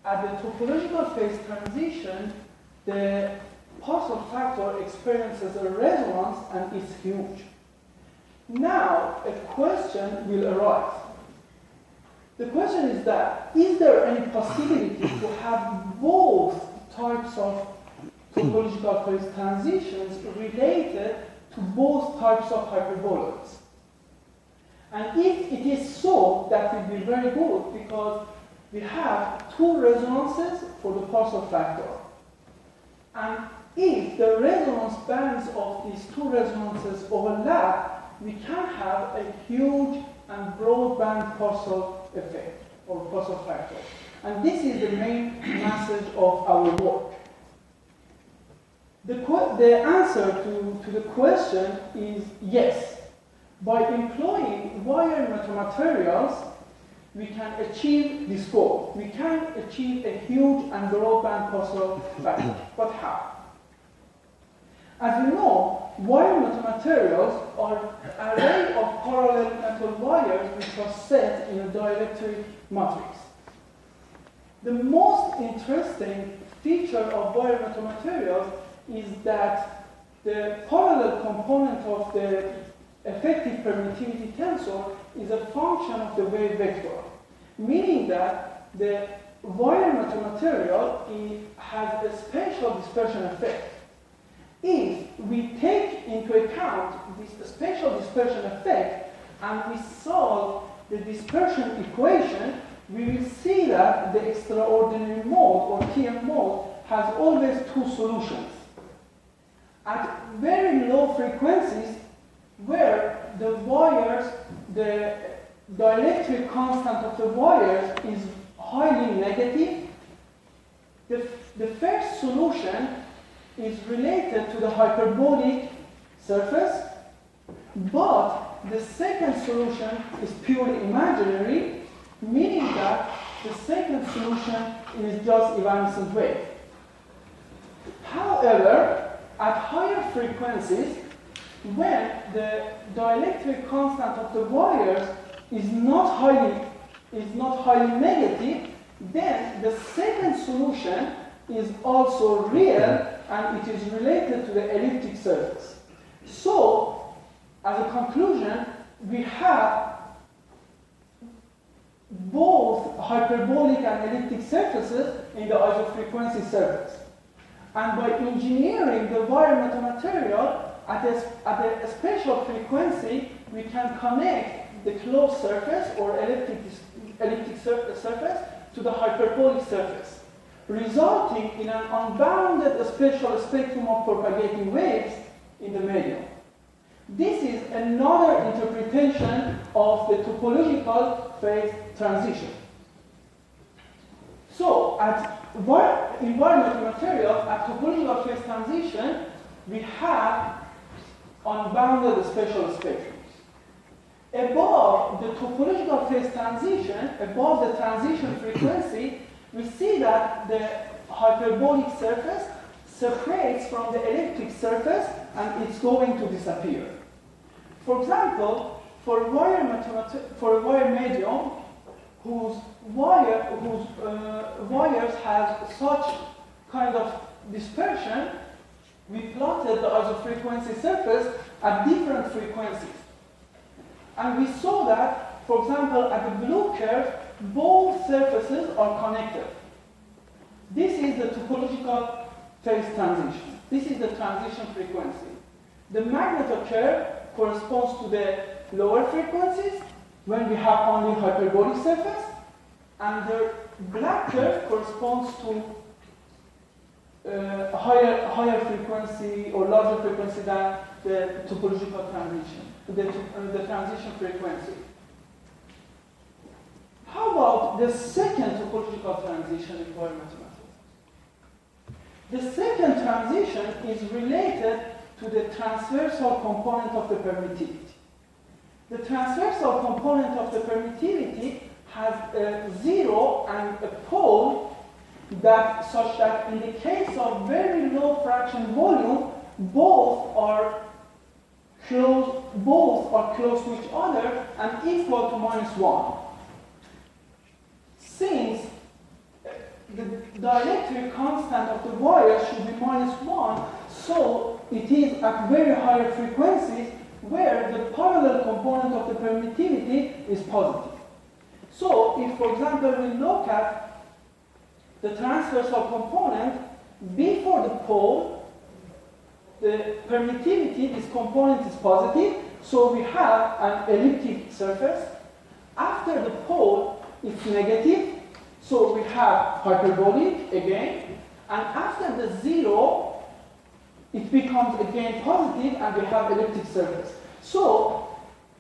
at the topological phase transition, the partial factor experiences a resonance and is huge. Now, a question will arise. The question is that, is there any possibility to have both types of topological phase transitions related to both types of hyperboloids? And if it is so, that will be very good because we have two resonances for the partial factor. And if the resonance bands of these two resonances overlap, we can have a huge and broadband partial effect or partial factor. And this is the main message of our work. The answer to the question is yes. By employing wire metamaterials, we can achieve this goal. We can achieve a huge and broadband partial factor. But how? As you know, wire metamaterials are an array of parallel metal wires which are set in a dielectric matrix. The most interesting feature of wire metamaterials is that the parallel component of the effective permittivity tensor is a function of the wave vector, meaning that the wire metamaterial has a spatial dispersion effect. If we take into account this spatial dispersion effect and we solve the dispersion equation, we will see that the extraordinary mode or TM mode has always two solutions. At very low frequencies, where the wires, the dielectric constant of the wires is highly negative, the first solution is related to the hyperbolic surface, but the second solution is purely imaginary, meaning that the second solution is just evanescent wave. However, at higher frequencies, when the dielectric constant of the wires is not highly negative, then the second solution is also real and it is related to the elliptic surface. So, as a conclusion, we have both hyperbolic and elliptic surfaces in the isofrequency surface. And by engineering the wire metamaterial at a spatial frequency, we can connect the closed surface or elliptic surface to the hyperbolic surface, resulting in an unbounded spatial spectrum of propagating waves in the medium. This is another interpretation of the topological phase transition. So, in wire metamaterials, at topological phase transition, we have unbounded spatial spectrums. Above the topological phase transition, above the transition frequency, we see that the hyperbolic surface separates from the elliptic surface and it's going to disappear. For example, for a wire medium whose wires have such kind of dispersion, we plotted the isofrequency surface at different frequencies. And we saw that, for example, at the blue curve, both surfaces are connected. This is the topological phase transition. This is the transition frequency. The magneto curve corresponds to the lower frequencies when we have only hyperbolic surface, and the black curve corresponds to a higher frequency or larger frequency than the topological transition, the transition frequency. How about the second topological transition in wire mathematics? The second transition is related to the transversal component of the permittivity. The transversal component of the permittivity has a zero and a pole such that in the case of very low fraction volume, both are close to each other and equal to -1. Since the dielectric constant of the wire should be -1, so it is at very higher frequencies where the parallel component of the permittivity is positive. So if, for example, we look at the transversal component, before the pole, the permittivity, this component is positive, so we have an elliptic surface. After the pole, it's negative, so we have hyperbolic again. And after the zero, it becomes again positive and we have elliptic surface. So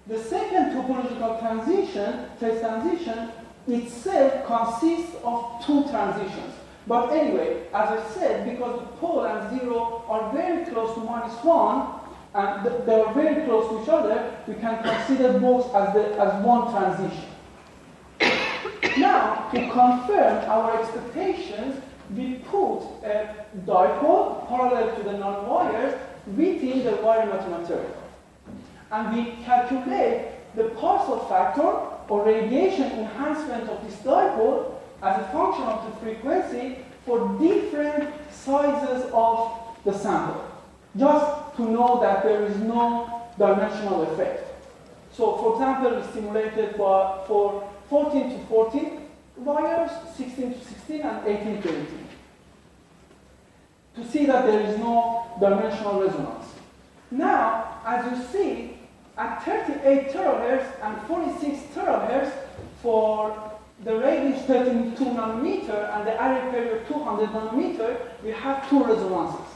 the second topological transition, phase transition, itself consists of two transitions. But anyway, as I said, because the pole and zero are very close to -1, and they are very close to each other, we can consider both as one transition. Now, to confirm our expectations, we put a dipole parallel to the nanowires within the wire material. And we calculate the parcel factor or radiation enhancement of this dipole as a function of the frequency for different sizes of the sample. Just to know that there is no dimensional effect. So, for example, we simulated for 14 to 14 wires, 16 to 16, and 18 to 18. To see that there is no dimensional resonance. Now, as you see, at 38 terahertz and 46 terahertz for the radius 32 nanometer and the array period 200 nanometer, we have two resonances.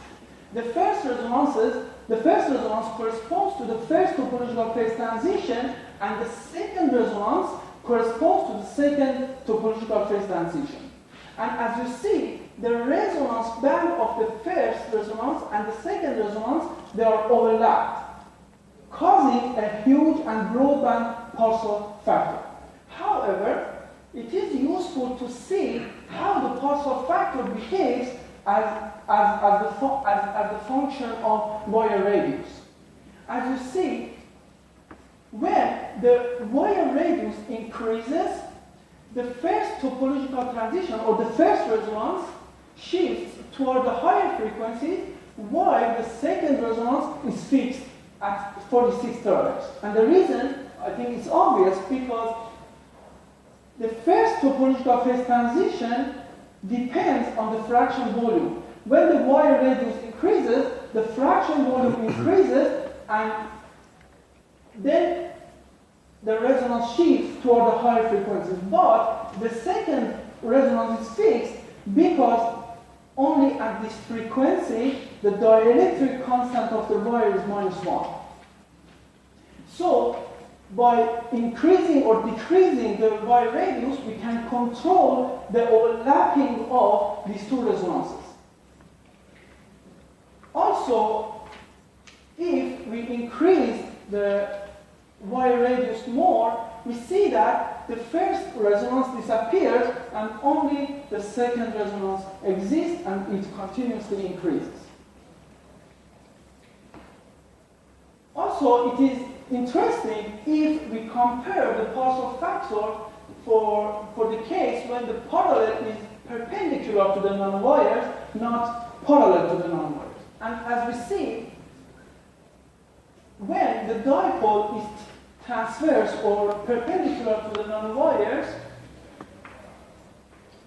The first resonance corresponds to the first topological phase transition, and the second resonance corresponds to the second topological phase transition. And as you see, the resonance band of the first resonance and the second resonance, they are overlapped, causing a huge and broadband parcel factor. However, it is useful to see how the parcel factor behaves as the function of wire radius. As you see, when the wire radius increases, the first topological transition or the first resonance shifts toward the higher frequency, while the second resonance is fixed at 46 terahertz. And the reason, I think it's obvious, because the first topological phase transition depends on the fraction volume. When the wire radius increases, the fraction volume increases, and then the resonance shifts toward the higher frequencies. But the second resonance is fixed because only at this frequency the dielectric constant of the wire is -1. So by increasing or decreasing the wire radius, we can control the overlapping of these two resonances. Also, if we increase the wire radius more, we see that the first resonance disappears and only the second resonance exists, and it continuously increases. Also, it is interesting if we compare the parcel factor for the case when the parallel is perpendicular to the nanowires, not parallel to the nanowires. And as we see, when the dipole is transverse or perpendicular to the nanowires,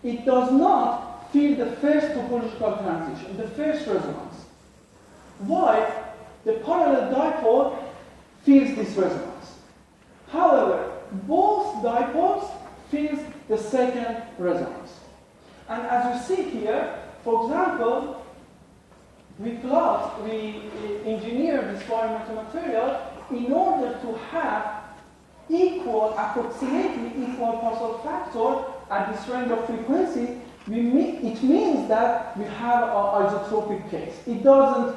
it does not feel the first topological transition, the first resonance. While the parallel dipole feels this resonance. However, both dipoles feel the second resonance. And as you see here, for example, we engineered this wire material in order to have approximately equal parcel factor at this range of frequency. It means that we have an isotropic case. It doesn't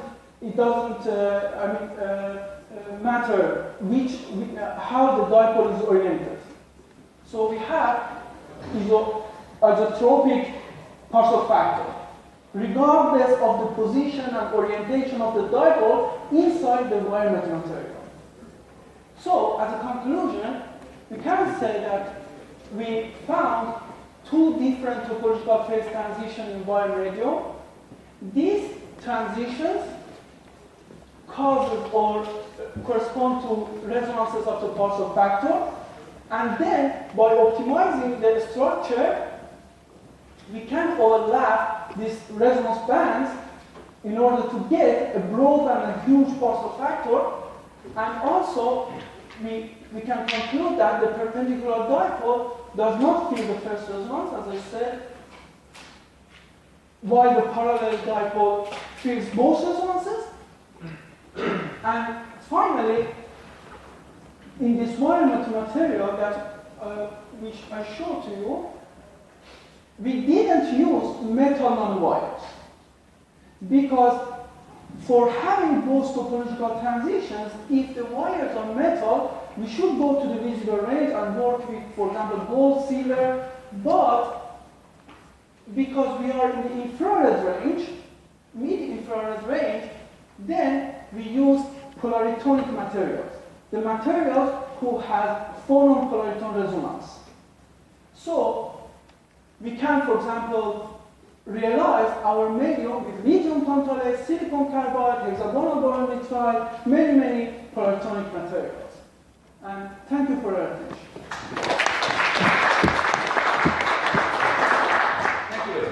matter how the dipole is oriented. So we have isotropic parcel factor, regardless of the position and orientation of the dipole inside the wire material. So, as a conclusion, we can say that we found two different topological phase transitions in wire radio. These transitions causes or correspond to resonances of the partial factor, and then by optimizing the structure, we can overlap these resonance bands in order to get a broad and a huge partial factor, and also we can conclude that the perpendicular dipole does not feel the first resonance, as I said, while the parallel dipole feels both resonances. And finally, in this wire material that which I showed to you, we didn't use metal nanowires because for having both topological transitions, if the wires are metal, we should go to the visible range and work with, for example, gold, silver, but because we are in the infrared range, mid-infrared range, then we use polaritonic materials, the materials who have phonon-polariton resonance. So we can, for example, realize our medium with lithium tantalate, silicon carbide, hexagonal boron nitride, many polaritonic materials. And thank you for your attention. Thank you.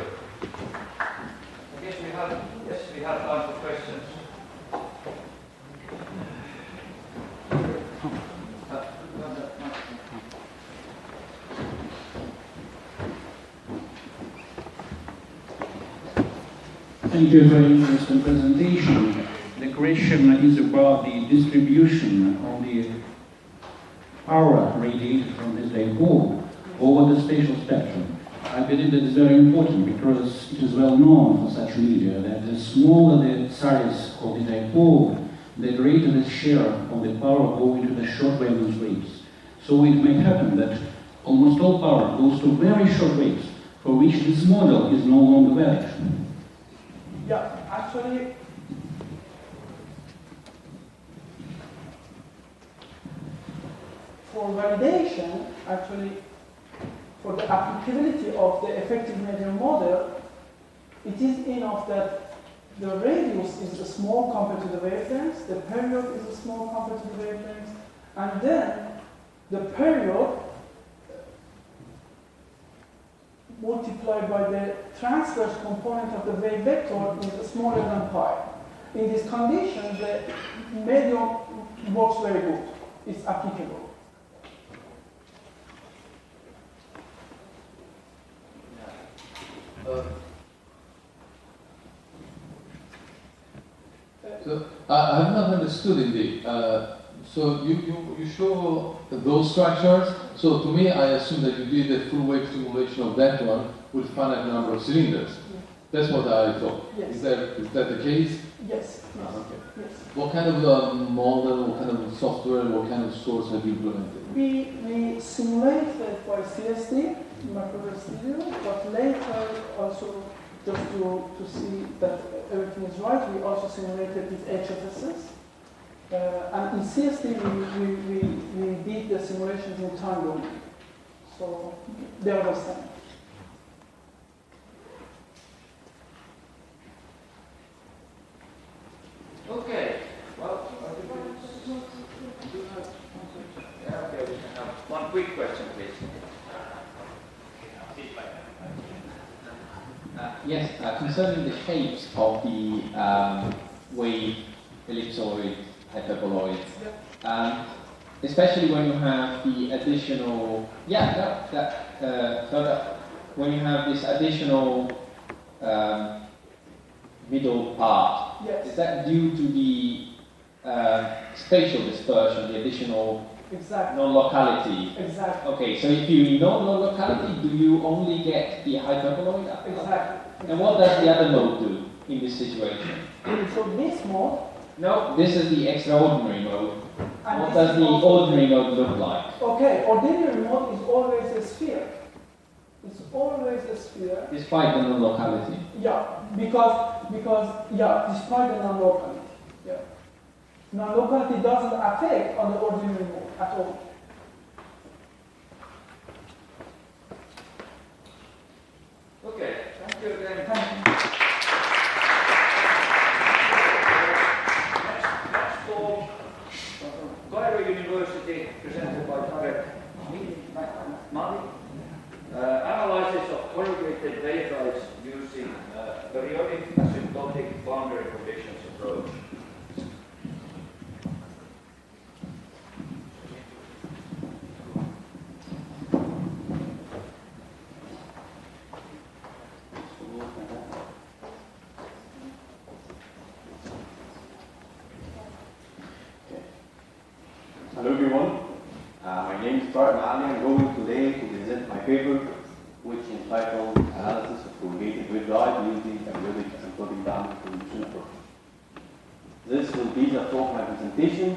I guess we have time for questions. Thank you for your interesting presentation. The question is about the distribution of the power radiated from this dipole over the spatial spectrum. I believe that is very important because it is well known for such media that the smaller the size of the dipole, the greater the share of the power going to the short wavelength waves. So it may happen that almost all power goes to very short waves, for which this model is no longer valid. Yeah, actually, for validation, actually, for the applicability of the effective medium model, it is enough that the radius is small compared to the wavelengths, the period is small compared to the wavelengths, and then the period multiplied by the transverse component of the wave vector is smaller than pi. In these conditions, the medium works very good. It's applicable. So I have not understood indeed. So you show those structures. So to me, I assume that you did a full wave simulation of that one with finite number of cylinders. Yeah. That's what I thought. Yes. Is that the case? Yes. Okay. Yes. What kind of model, what kind of software, what kind of source have you implemented? We simulated by CSD, Microsoft Studio, but later also just to see that everything is right, we also simulated with HFSS. And in CSD, we did the simulations in time domain. So they are the same. Okay. Well, yeah, okay, we can have one quick question, please. Yes, concerning the shapes of the wave, ellipsoid, hyperboloid, especially when you have the additional, when you have this additional middle part, Yes. is that due to the spatial dispersion, the additional Exactly. non-locality? Exactly. Okay, so if you know non-locality, do you only get the hyperboloid? Exactly. And what does the other mode do in this situation? So this mode. No, this is the extraordinary mode. And What this does is the also- ordinary mode look like? Okay, ordinary mode is always a sphere. It's always a sphere. Despite the non-locality. Yeah, because despite the non-locality. Yeah. Non-locality doesn't affect on the ordinary mode at all. Thank you again. Next talk, Cairo University, presented by Tarek Mahdi. Analysis of corrugated waveguides using periodic asymptotic boundary conditions approach. Hello everyone, my name is Tarek Mahdi. I'm going today to present my paper, which is entitled Analysis of Corrugated Waveguide using Periodic Asymptotic Boundary Condition Approach. This will be the flow of my presentation.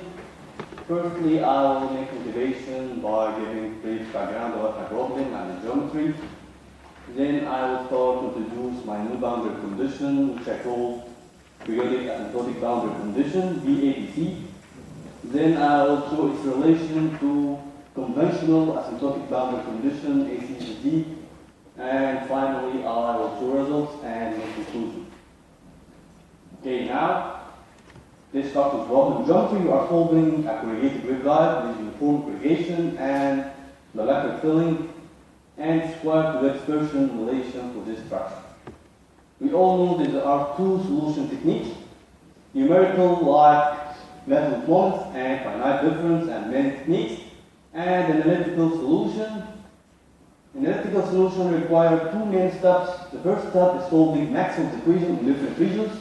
Firstly, I will make motivation by giving brief background about my problem and the geometry. Then I will start to introduce my new boundary condition, which I call Periodic Asymptotic Boundary Condition, BABC. Then I will show its relation to conventional asymptotic boundary condition, ACCD, and finally I will show results and make conclusion. Okay, now let's start with problem geometry. You are solving a corrugated waveguide with uniform corrugation and molecular filling and square to the dispersion relation for this structure. We all know that there are two solution techniques, numerical like method of moments and finite difference and many techniques, and analytical solution. Analytical solution requires two main steps. The first step is solving Maxwell's equation in different regions,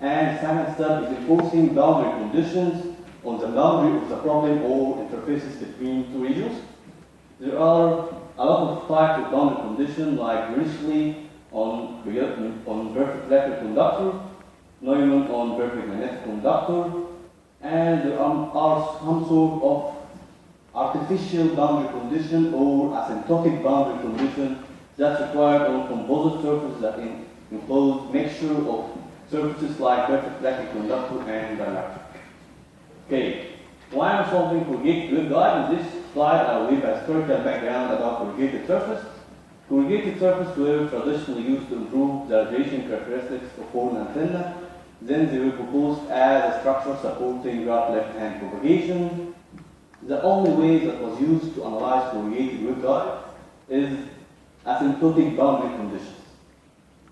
and the second step is enforcing boundary conditions on the boundary of the problem or interfaces between two regions. There are a lot of types of boundary conditions, like Dirichlet on perfect electric conductor, Neumann on perfect magnetic conductor, and there are some sort of artificial boundary condition or asymptotic boundary condition that's required on composite surfaces that include mixture of surfaces like perfect electric conductor and dielectric. Okay, why I'm solving corrugated waveguide? In this slide, I will give a historical background about corrugated surface. Corrugated surfaces were traditionally used to improve the radiation characteristics of foreign antenna. Then they were proposed as a structure supporting right, left hand propagation. The only way that was used to analyze corrugated waveguide is asymptotic boundary conditions.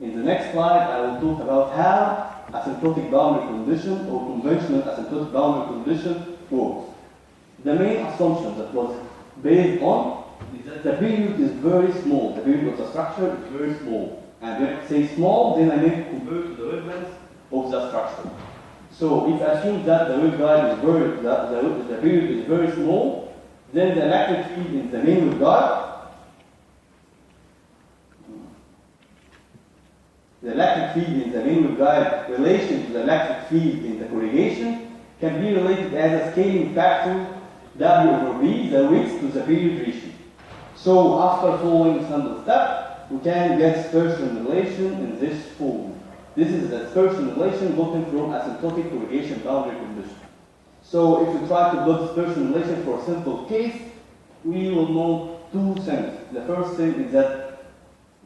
In the next slide, I will talk about how asymptotic boundary condition or conventional asymptotic boundary condition works. The main assumption that was based on is that the period is very small. The period of the structure is very small. And when I say small, then I need to convert to the wavelength of the structure. So if I assume that the waveguide is the period is very small, then the electric field in the main waveguide, relation to the electric field in the corrugation can be related as a scaling factor W over V, the width to the period ratio. So after following a simple step, we can get dispersion relation in this form. This is the dispersion relation gotten from asymptotic corrugation boundary condition. So if we try to build dispersion relation for a simple case, we will know two things. The first thing is that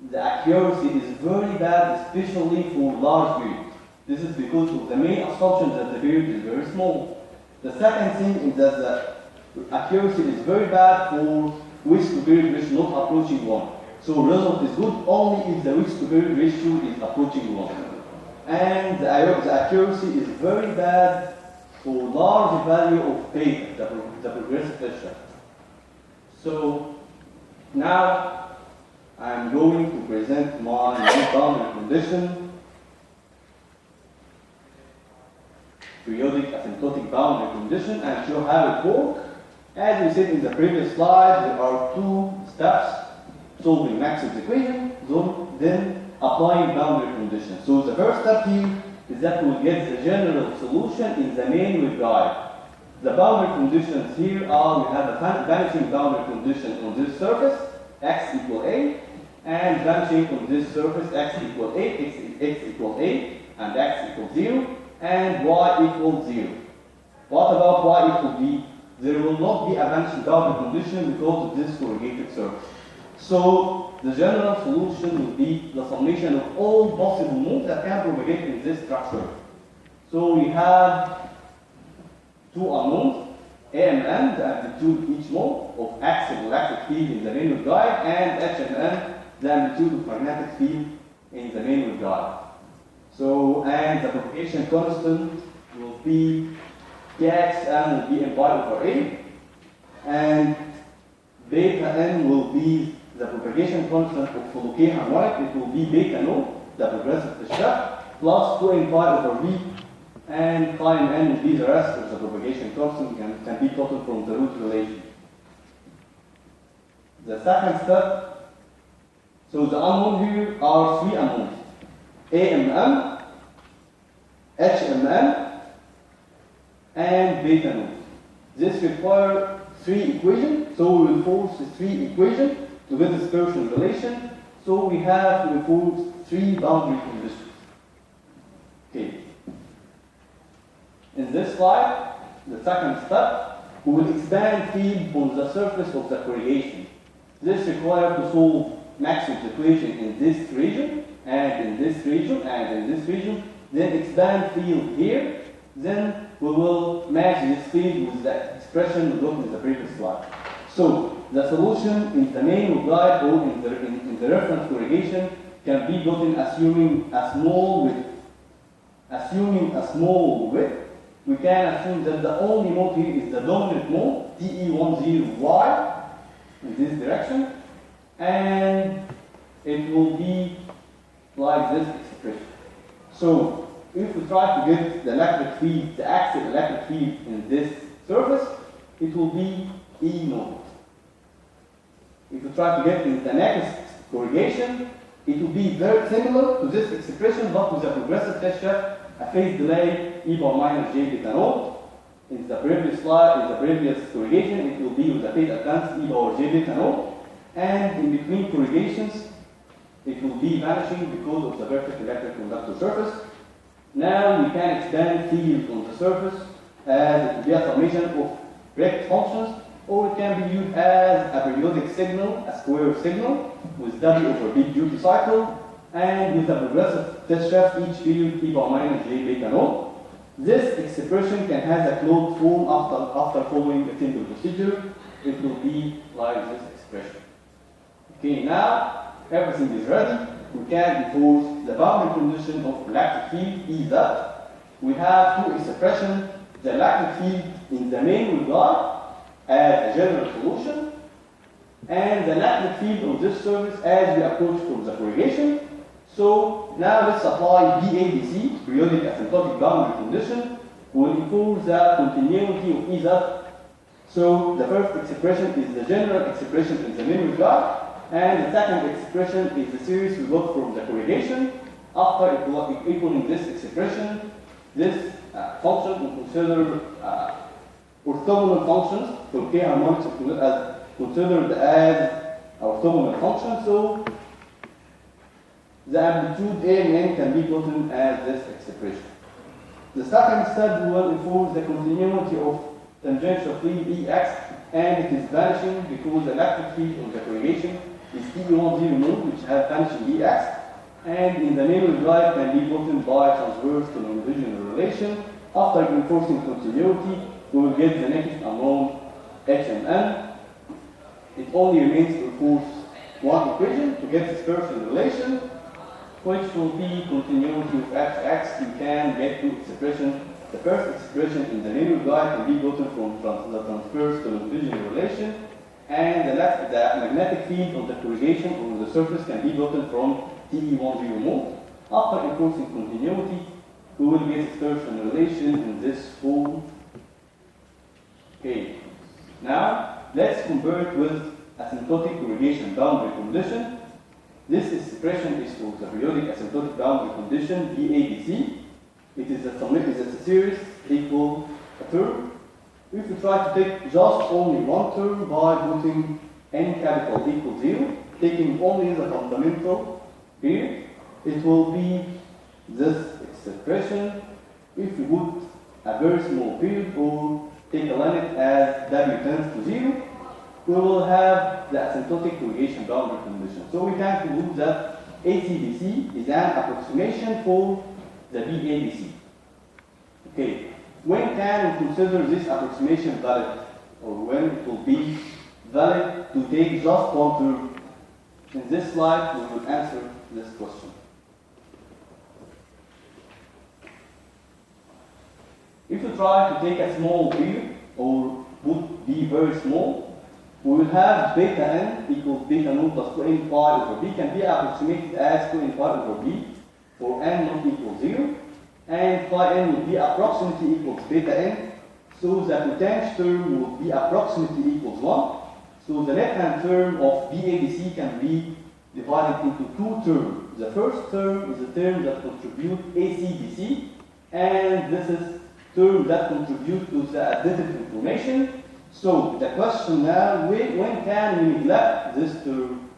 the accuracy is very bad, especially for large periods. This is because of the main assumption that the period is very small. The second thing is that the accuracy is very bad for width to period ratio not approaching 1. So result is good only if the width to period ratio is approaching 1. And the accuracy is very bad for large value of beta, the progressive pressure. So now I'm going to present my new boundary condition, periodic asymptotic boundary condition, and show how it works. As we said in the previous slide, there are two steps: solving Maxwell's equation, then applying boundary conditions. So the first step here is that we'll get the general solution in the main waveguide. The boundary conditions here are, we have a vanishing boundary condition on this surface, x equal a, and vanishing on this surface, x equal a, x equal a, and x equals 0, and y equals 0. What about y equal b? There will not be a vanishing boundary condition because of this corrugated surface. So the general solution will be the summation of all possible modes that can propagate in this structure. So we have two unknowns, A and M, the amplitude each mode of axial electric field in the main waveguide, and H and M, the amplitude of magnetic field in the main waveguide. So, and the propagation constant will be KXM will be M pi over A, and beta N will be the propagation constant of K harmonic. It will be beta no, the progressive shaft, plus 2 M pi over V, and phi N will be the rest of the propagation constant can be plotted from the root relation. The second step, so the unknown here are three unknowns. AMM, HMM, and beta node. This requires three equations, so we will force the three equations to get the dispersion relation. So we have to enforce three boundary conditions. Okay. In this slide, the second step, we will expand field on the surface of the corrugation. This requires to solve Maxwell's equation in this region, and in this region, and in this region, then expand field here, then we will match this field with the expression we got in the previous slide. So the solution in the main waveguide or in the reference corrugation can be gotten assuming a small width. Assuming a small width, we can assume that the only mode here is the dominant mode, TE10Y, in this direction, and it will be like this expression. So if we try to get the electric field, the axial electric field in this surface, it will be E node. If we try to get in the next corrugation, it will be very similar to this expression, but with a progressive test shaft, a phase delay e power minus j beta node. In the previous slide, in the previous corrugation, it will be with a phase advanced e power j beta node. And in between corrugations, it will be vanishing because of the perfect electric conductor surface. Now we can expand field on the surface as it will be a summation of correct functions, or it can be used as a periodic signal, a square signal, with W over big duty cycle, and with a progressive test shaft each field e power minus j beta node. This expression can have a closed form after following a simple procedure. It will be like this expression. Okay, now everything is ready. We can enforce the boundary condition of electric field is that we have two expressions, the electric field in the main waveguide as a general solution, and the electric field on this surface as we approach from the corrugation. So now let's apply BABC, periodic asymptotic boundary condition, will enforce the continuity of EZ. So the first expression is the general expression in the main waveguide, and the second expression is the series we got from the corrugation. After equaling this expression, this function will consider orthogonal functions, so K harmonics as considered as orthogonal function. So the amplitude A and N can be gotten as this expression. The second step will enforce the continuity of tangential field EX, and it is vanishing because the electric field on the corrugation is TE10 node, which has vanishing EX, and in the main waveguide can be gotten by transverse to non-division relation. After enforcing continuity, we will get the next unknown H and N. It only remains to enforce one equation to get dispersion relation, which will be continuity of Hx. We can get two expressions. The first expression in the main waveguide can be gotten from the transverse to non-division relation, and the magnetic field on the corrugation on the surface can be gotten from TE10 mode. After enforcing continuity, we will get dispersion relation in this form. Okay. Now let's convert with asymptotic corrugation boundary condition. This expression is for the periodic asymptotic boundary condition BABC. It is a series equal a term. If we try to take just only one term by putting n capital equal 0, taking only the fundamental here, it will be this expression. If we put a very small period or take a limit as w tends to 0, we will have the asymptotic corrugation boundary condition. So we can conclude that ACDC is an approximation for the BADC. Okay, when can we consider this approximation valid, or when it will be valid to take just one term? In this slide, we will answer this question. If you try to take a small period, or would be very small, we will have beta n equals beta naught plus 2n pi over b can be approximated as 2n pi over b for n not equal 0, and phi n will be approximately equals beta n, so that the tangent term will be approximately equals 1. So the left-hand term of BADC can be divided into two terms. The first term is a term that contributes ACDC, and this is term that contribute to the additive information. So the question now, when can we neglect this term?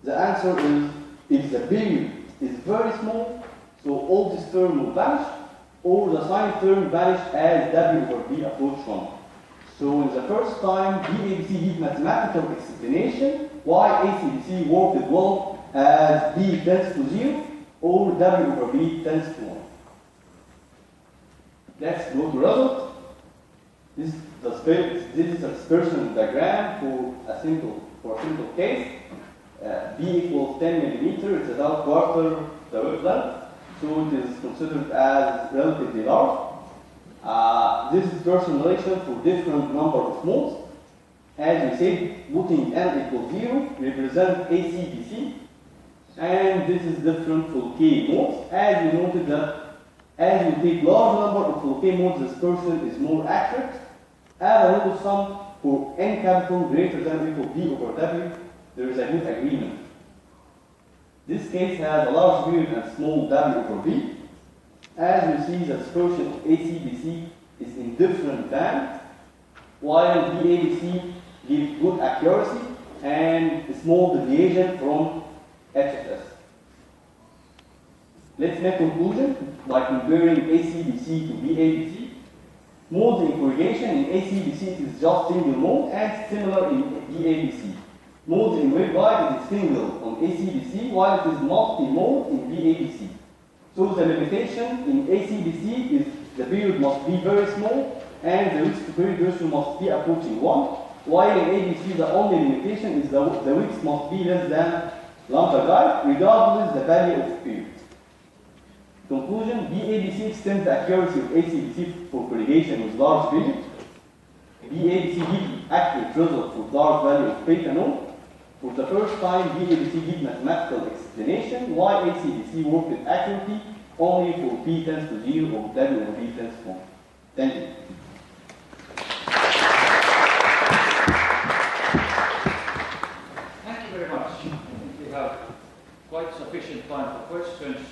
The answer is if the period is very small, so all this term will vanish, or the sign term vanish as W over B approach 1. So in the first time, BADC give mathematical explanation why ACDC worked well as B tends to 0 or W over B tends to 1. Let's go to result. This is a dispersion diagram for a simple case. B equals 10 millimeter. It's about quarter the wavelength, so it is considered as relatively large. This dispersion relation for different number of modes. As we said, putting n equals 0 represent ACDC, and this is different for K modes. As we noted that as you take large number of K modes, dispersion is more accurate. Add a little sum for n capital greater than or equal B over W, there is a good agreement. This case has a large period and small W over B. As you see, the dispersion of ACDC is in different bands, while BADC gives good accuracy and a small deviation from HFS. Let's make conclusion by comparing ACDC to BADC. Mode in corrugation in ACDC is just single mode and similar in BADC. Mode in waveguide is single on ACDC while it is multi-mode in BADC. So the limitation in ACDC is the period must be very small and the width to period ratio must be approaching 1, while in ABC the only limitation is the width must be less than lambda guide regardless the value of period. Conclusion, BADC extends the accuracy of ACDC for corrugation with large period. BADC gives accurate result for large value of beta naught. For the first time, BADC gives mathematical explanation why ACDC worked accurately only for P tends to 0 or W over B tends to 1. Thank you. Thank you very much. We have quite sufficient time for questions.